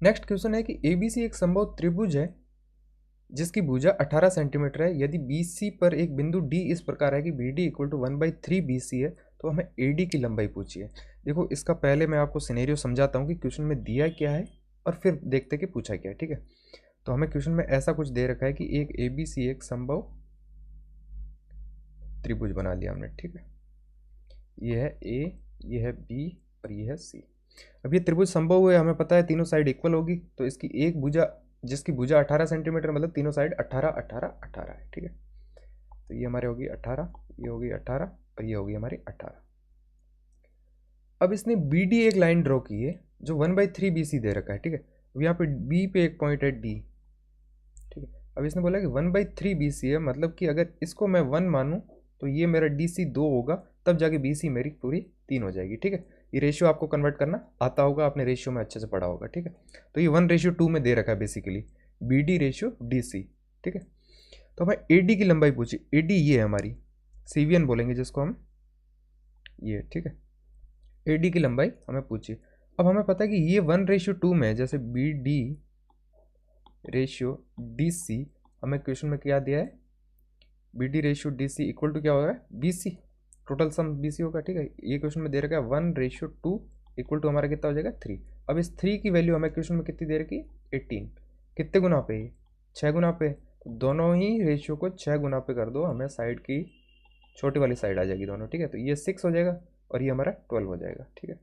Next question है कि ABC एक संभव त्रिभुज है जिसकी भुजा 18 सेंटीमीटर है। यदि BC पर एक बिंदु D इस प्रकार है कि BD इक्वल टू 1/3 BC है तो हमें AD की लंबाई पूछिए। देखो इसका पहले मैं आपको सिनेरियो समझाता हूँ कि क्वेश्चन में दिया क्या है और फिर देखते कि पूछा क्या है। ठीक है, तो हमें क्वेश्चन में ऐसा कुछ दे रखा है कि एक ABC एक संभव त्रिभुज बना लिया हमने। ठीक है, ये है A, ये है B और ये है C। अब ये त्रिभुज संभव हुए, हमें पता है तीनों साइड इक्वल होगी, तो इसकी एक भुजा जिसकी भुजा 18 सेंटीमीटर मतलब तीनों साइड 18 18 18 है। ठीक है, तो ये हमारे होगी 18, ये होगी 18 और ये होगी हमारी 18। अब इसने BD एक लाइन ड्रॉ की है जो 1/3 BC दे रखा है। ठीक है, अब यहाँ पे B पे एक पॉइंट है D। ठीक है, अब इसने बोला कि 1/3 BC है, मतलब कि अगर इसको मैं 1 मानूं तो ये मेरा DC 2 होगा, तब जाके BC मेरी पूरी 3 हो जाएगी। ठीक है, ये रेशियो आपको कन्वर्ट करना आता होगा, आपने रेशियो में अच्छे से पढ़ा होगा। ठीक है, तो ये 1:2 में दे रखा है बेसिकली BD रेशियो DC। ठीक है, तो हमें AD की लंबाई पूछी। AD ये है हमारी, CVN बोलेंगे जिसको हम, ये। ठीक है, AD की लंबाई हमें पूछी। अब हमें पता है कि ये 1:2 में है, जैसे BD रेशियो DC, हमें क्वेश्चन में क्या दिया है, BD ratio DC equal to क्या होगा, BC, टोटल सम BC होगा। ठीक है, ये क्वेश्चन में दे रखा है 1:2 इक्वल टू हमारा कितना हो जाएगा 3। अब इस 3 की वैल्यू हमें क्वेश्चन में कितनी दे रखी, 18। कितने गुना पे, 6 गुना पे, तो दोनों ही रेशियो को 6 गुना पे कर दो, हमें साइड की छोटी वाली साइड आ जाएगी दोनों। ठीक है, तो ये 6 हो जाएगा और ये हमारा 12 हो जाएगा। ठीक है,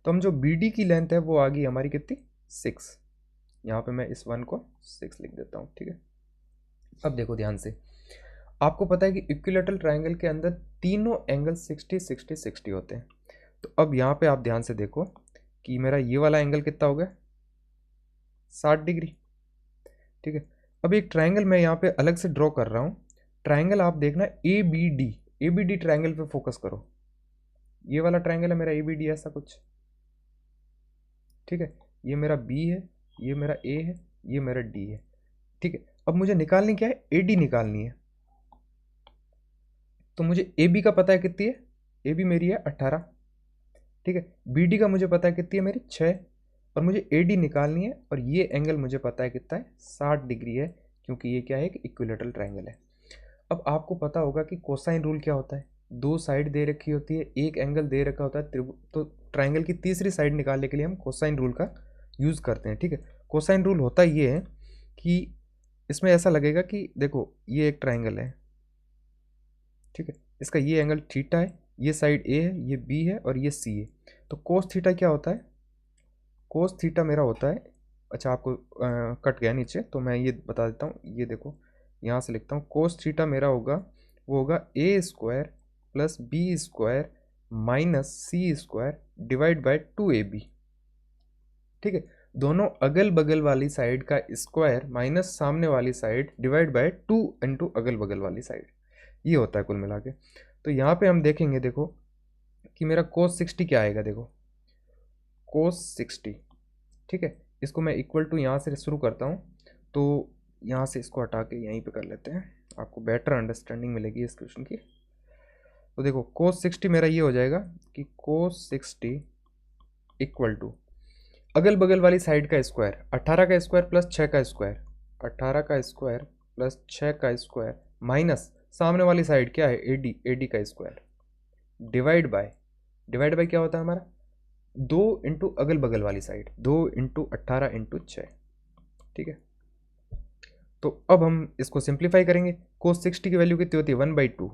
तो हम जो BD की लेंथ है वो आ गई हमारी कितनी, 6। यहाँ पे मैं इस 1 को 6 लिख देता हूँ। ठीक है, अब देखो ध्यान से, आपको पता है कि इक्विलैटरल ट्रायंगल के अंदर तीनों एंगल 60 60 60 होते हैं। तो अब यहाँ पे आप ध्यान से देखो कि मेरा ये वाला एंगल कितना हो गया, 60 डिग्री। ठीक है, अब एक ट्रायंगल मैं यहाँ पे अलग से ड्रॉ कर रहा हूँ। ट्रायंगल आप देखना ABD ट्रायंगल पे फोकस करो। ये वाला ट्रायंगल है मेरा ABD, ऐसा कुछ। ठीक है, ये मेरा B है, ये मेरा A है, ये मेरा D है। ठीक है, अब मुझे निकालनी क्या है, AD निकालनी है। तो मुझे AB का पता है कितनी है, AB मेरी है 18। ठीक है, BD का मुझे पता है कितनी है, मेरी 6, और मुझे AD निकालनी है, और ये एंगल मुझे पता है कितना है, 60 डिग्री है, क्योंकि ये क्या है, एक इक्विलैटरल ट्रायंगल है। अब आपको पता होगा कि कोसाइन रूल क्या होता है, दो साइड दे रखी होती है, एक एंगल दे रखा होता है, तो ट्रायंगल की तीसरी साइड निकालने के लिए हम कोसाइन रूल का यूज़ करते हैं। ठीक है, कोसाइन रूल होता ये है कि इसमें ऐसा लगेगा कि देखो ये एक ट्रायंगल है। ठीक है, इसका ये एंगल थीटा है, ये साइड A है, ये B है और ये C है। तो कोस थीटा क्या होता है, कोस थीटा मेरा होता है, अच्छा आपको कट गया नीचे तो मैं ये बता देता हूँ, ये देखो यहाँ से लिखता हूँ, कोस थीटा मेरा होगा, वो होगा A² + B² - C² divide by 2AB। ठीक है, दोनों अगल बगल वाली साइड का स्क्वायर माइनस सामने वाली साइड डिवाइड बाय 2 इंटू अगल बगल वाली साइड, ये होता है कुल मिला के। तो यहाँ पे हम देखेंगे, देखो कि मेरा कोस 60 क्या आएगा, देखो कोस 60। ठीक है, इसको मैं इक्वल टू यहाँ से शुरू करता हूँ, तो यहाँ से इसको हटा के यहीं पे कर लेते हैं, आपको बेटर अंडरस्टैंडिंग मिलेगी इस क्वेश्चन की। तो देखो कोस 60 मेरा ये हो जाएगा कि कोस 60 इक्वल टू अगल बगल वाली साइड का स्क्वायर, 18 का स्क्वायर प्लस 6 का स्क्वायर, 18 का स्क्वायर प्लस 6 का स्क्वायर माइनस सामने वाली साइड क्या है, AD का स्क्वायर डिवाइड बाय क्या होता है हमारा, 2 इंटू अगल बगल वाली साइड, 2 इंटू 18 इंटू 6। ठीक है, तो अब हम इसको सिंप्लीफाई करेंगे। कोस 60 की वैल्यू कितनी होती है, 1/2।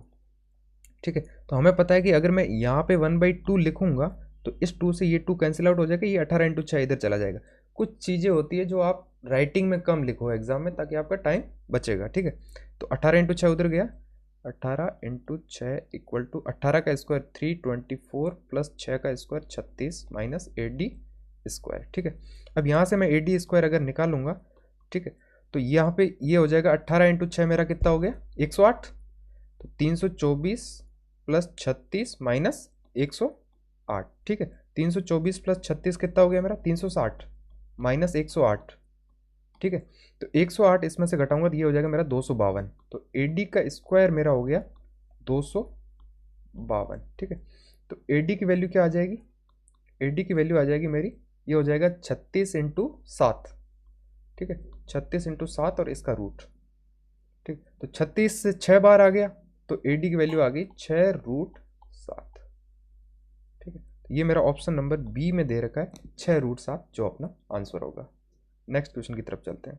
ठीक है, तो हमें पता है कि अगर मैं यहाँ पे 1/2 लिखूंगा तो इस 2 से ये 2 कैंसिल आउट हो जाएगा, ये 18 इंटू 6 इधर चला जाएगा। कुछ चीज़ें होती है जो आप राइटिंग में कम लिखो एग्जाम में, ताकि आपका टाइम बचेगा। ठीक है, तो 18 इंटू 6 उधर गया, 18 इंटू 6 इक्वल टू 18 का स्क्वायर 324 प्लस 6 का स्क्वायर 36 माइनस AD²। ठीक है, अब यहाँ से मैं AD² अगर निकालूंगा, ठीक है, तो यहाँ पे ये हो जाएगा 18 इंटू 6 मेरा कितना हो गया, 108। तो 324 प्लस 36 माइनस 108। ठीक है, 324 प्लस 36 कितना हो गया मेरा, 360 माइनस 108। ठीक है, तो 108 इसमें से घटाऊंगा तो ये हो जाएगा मेरा 252। तो AD का स्क्वायर मेरा हो गया 252। ठीक है, तो AD की वैल्यू क्या आ जाएगी, AD की वैल्यू आ जाएगी मेरी ये हो जाएगा 36 इंटू 7। ठीक है, 36 इंटू 7 और इसका रूट। ठीक, तो 36 से 6 बार आ गया, तो ए डी की वैल्यू आ गई 6√7। ठीक है, तो ये मेरा ऑप्शन नंबर बी में दे रखा है 6√7, जो अपना आंसर होगा। नेक्स्ट क्वेश्चन की तरफ चलते हैं।